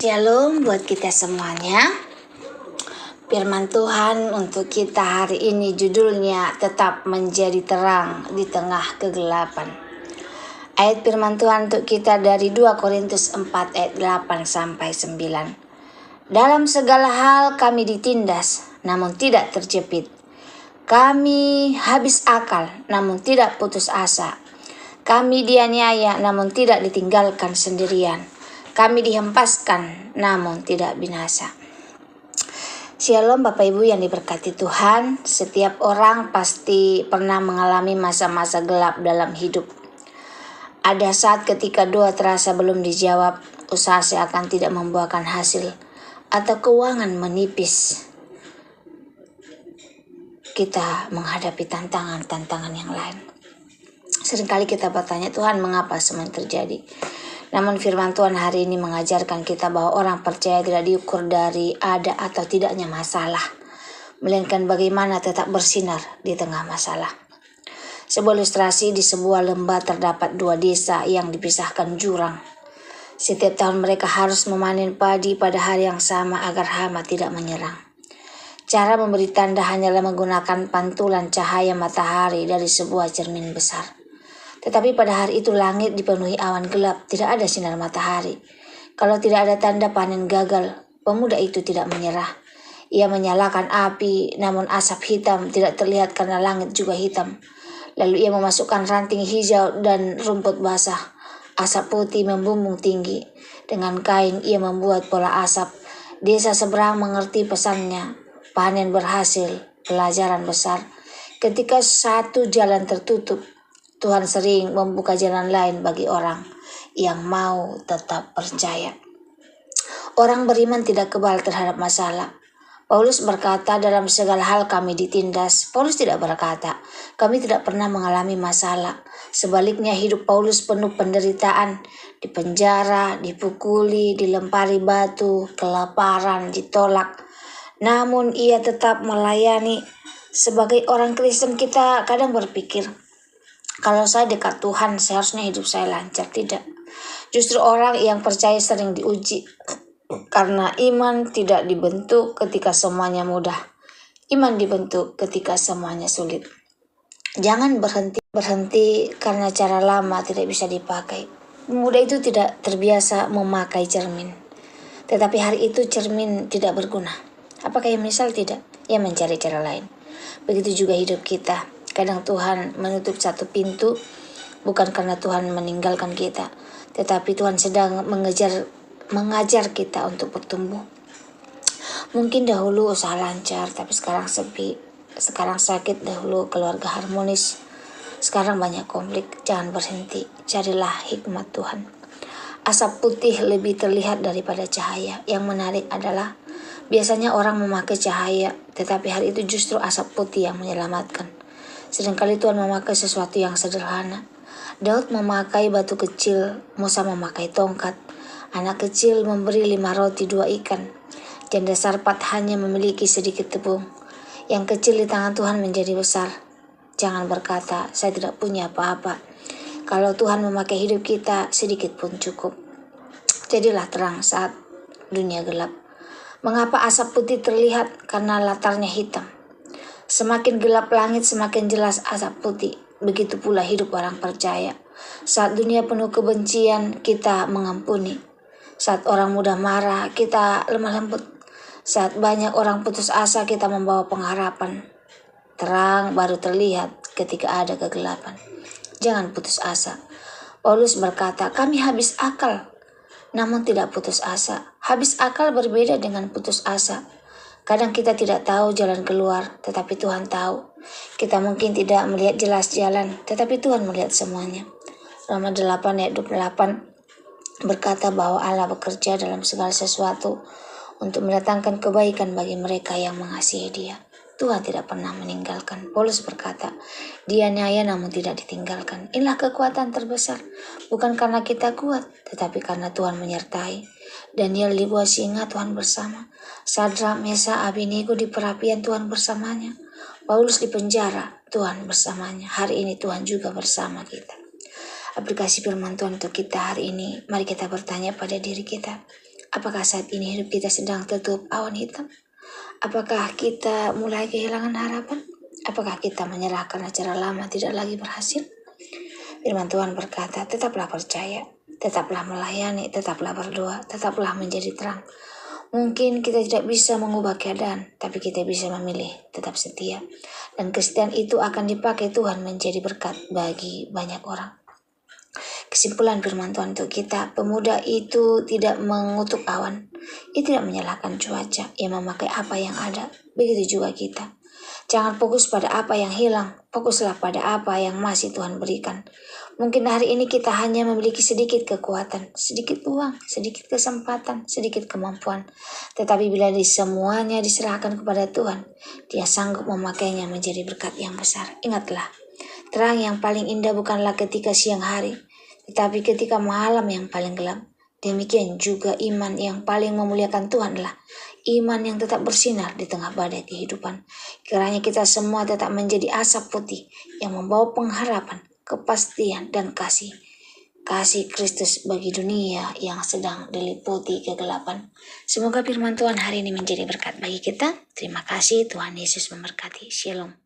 Shalom buat kita semuanya. Firman Tuhan untuk kita hari ini judulnya tetap menjadi terang di tengah kegelapan. Ayat firman Tuhan untuk kita dari 2 Korintus 4 ayat 8 sampai 9. Dalam segala hal kami ditindas namun tidak terjepit. Kami habis akal namun tidak putus asa. Kami dianiaya namun tidak ditinggalkan sendirian. Kami dihempaskan namun tidak binasa. Shalom Bapak Ibu yang diberkati Tuhan. Setiap orang pasti pernah mengalami masa-masa gelap dalam hidup. Ada saat ketika doa terasa belum dijawab, usaha seakan tidak membuahkan hasil, atau keuangan menipis. Kita menghadapi tantangan-tantangan yang lain. Seringkali kita bertanya, Tuhan mengapa semua terjadi? Namun firman Tuhan hari ini mengajarkan kita bahwa orang percaya tidak diukur dari ada atau tidaknya masalah, melainkan bagaimana tetap bersinar di tengah masalah. Sebuah ilustrasi, di sebuah lembah terdapat 2 desa yang dipisahkan jurang. Setiap tahun mereka harus memanen padi pada hari yang sama agar hama tidak menyerang. Cara memberi tanda hanyalah menggunakan pantulan cahaya matahari dari sebuah cermin besar. Tetapi pada hari itu langit dipenuhi awan gelap, tidak ada sinar matahari. Kalau tidak ada tanda panen gagal, pemuda itu tidak menyerah. Ia menyalakan api, namun asap hitam tidak terlihat karena langit juga hitam. Lalu ia memasukkan ranting hijau dan rumput basah. Asap putih membumbung tinggi. Dengan kain ia membuat pola asap. Desa seberang mengerti pesannya. Panen berhasil, pelajaran besar. Ketika satu jalan tertutup, Tuhan sering membuka jalan lain bagi orang yang mau tetap percaya. Orang beriman tidak kebal terhadap masalah. Paulus berkata, dalam segala hal kami ditindas. Paulus tidak berkata, kami tidak pernah mengalami masalah. Sebaliknya hidup Paulus penuh penderitaan. Dipenjara, dipukuli, dilempari batu, kelaparan, ditolak. Namun ia tetap melayani. Sebagai orang Kristen kita kadang berpikir, kalau saya dekat Tuhan, seharusnya hidup saya lancar. Tidak. Justru orang yang percaya sering diuji. Karena iman tidak dibentuk ketika semuanya mudah. Iman dibentuk ketika semuanya sulit. Jangan berhenti karena cara lama tidak bisa dipakai. Pemuda itu tidak terbiasa memakai cermin. Tetapi hari itu cermin tidak berguna. Apakah ia menyesal? Tidak. Ia mencari cara lain. Begitu juga hidup kita. Kadang Tuhan menutup satu pintu bukan karena Tuhan meninggalkan kita, tetapi Tuhan sedang mengajar kita untuk bertumbuh. Mungkin dahulu usaha lancar, tapi sekarang sepi. Sekarang sakit, dahulu keluarga harmonis. Sekarang banyak konflik. Jangan berhenti, carilah hikmat Tuhan. Asap putih lebih terlihat daripada cahaya. Yang menarik adalah biasanya orang memakai cahaya, tetapi hari itu justru asap putih yang menyelamatkan. Seringkali Tuhan memakai sesuatu yang sederhana. Daud memakai batu kecil, Musa memakai tongkat. Anak kecil memberi 5 roti 2 ikan. Janda Sarpat hanya memiliki sedikit tepung. Yang kecil di tangan Tuhan menjadi besar. Jangan berkata, saya tidak punya apa-apa. Kalau Tuhan memakai hidup kita, sedikit pun cukup. Jadilah terang saat dunia gelap. Mengapa asap putih terlihat? Karena latarnya hitam. Semakin gelap langit, semakin jelas asap putih. Begitu pula hidup orang percaya. Saat dunia penuh kebencian, kita mengampuni. Saat orang mudah marah, kita lemah lembut. Saat banyak orang putus asa, kita membawa pengharapan. Terang baru terlihat ketika ada kegelapan. Jangan putus asa. Paulus berkata, kami habis akal, namun tidak putus asa. Habis akal berbeda dengan putus asa. Kadang kita tidak tahu jalan keluar, tetapi Tuhan tahu. Kita mungkin tidak melihat jelas jalan, tetapi Tuhan melihat semuanya. Roma 8 ayat 28 berkata bahwa Allah bekerja dalam segala sesuatu untuk mendatangkan kebaikan bagi mereka yang mengasihi Dia. Tuhan tidak pernah meninggalkan. Paulus berkata, dianiaya namun tidak ditinggalkan. Inilah kekuatan terbesar, bukan karena kita kuat, tetapi karena Tuhan menyertai. Daniel di gua singa, Tuhan bersama. Sadrak, Mesa, Abednego di perapian, Tuhan bersamanya. Paulus di penjara, Tuhan bersamanya. Hari ini Tuhan juga bersama kita. Aplikasi firman Tuhan untuk kita hari ini, mari kita bertanya pada diri kita. Apakah saat ini hidup kita sedang tertutup awan hitam? Apakah kita mulai kehilangan harapan? Apakah kita menyerah karena cara lama tidak lagi berhasil? Firman Tuhan berkata, tetaplah percaya, tetaplah melayani, tetaplah berdoa, tetaplah menjadi terang. Mungkin kita tidak bisa mengubah keadaan, tapi kita bisa memilih tetap setia. Dan kesetiaan itu akan dipakai Tuhan menjadi berkat bagi banyak orang. Kesimpulan firman Tuhan untuk kita, pemuda itu tidak mengutuk awan. Ia tidak menyalahkan cuaca, ia memakai apa yang ada. Begitu juga kita. Jangan fokus pada apa yang hilang, fokuslah pada apa yang masih Tuhan berikan. Mungkin hari ini kita hanya memiliki sedikit kekuatan, sedikit uang, sedikit kesempatan, sedikit kemampuan. Tetapi bila semuanya diserahkan kepada Tuhan, Dia sanggup memakainya menjadi berkat yang besar. Ingatlah, terang yang paling indah bukanlah ketika siang hari, tetapi ketika malam yang paling gelap. Demikian juga iman yang paling memuliakan Tuhanlah iman yang tetap bersinar di tengah badai kehidupan. Kiranya kita semua tetap menjadi asap putih yang membawa pengharapan, kepastian, dan kasih. Kasih Kristus bagi dunia yang sedang diliputi kegelapan. Semoga firman Tuhan hari ini menjadi berkat bagi kita. Terima kasih, Tuhan Yesus memberkati. Shalom.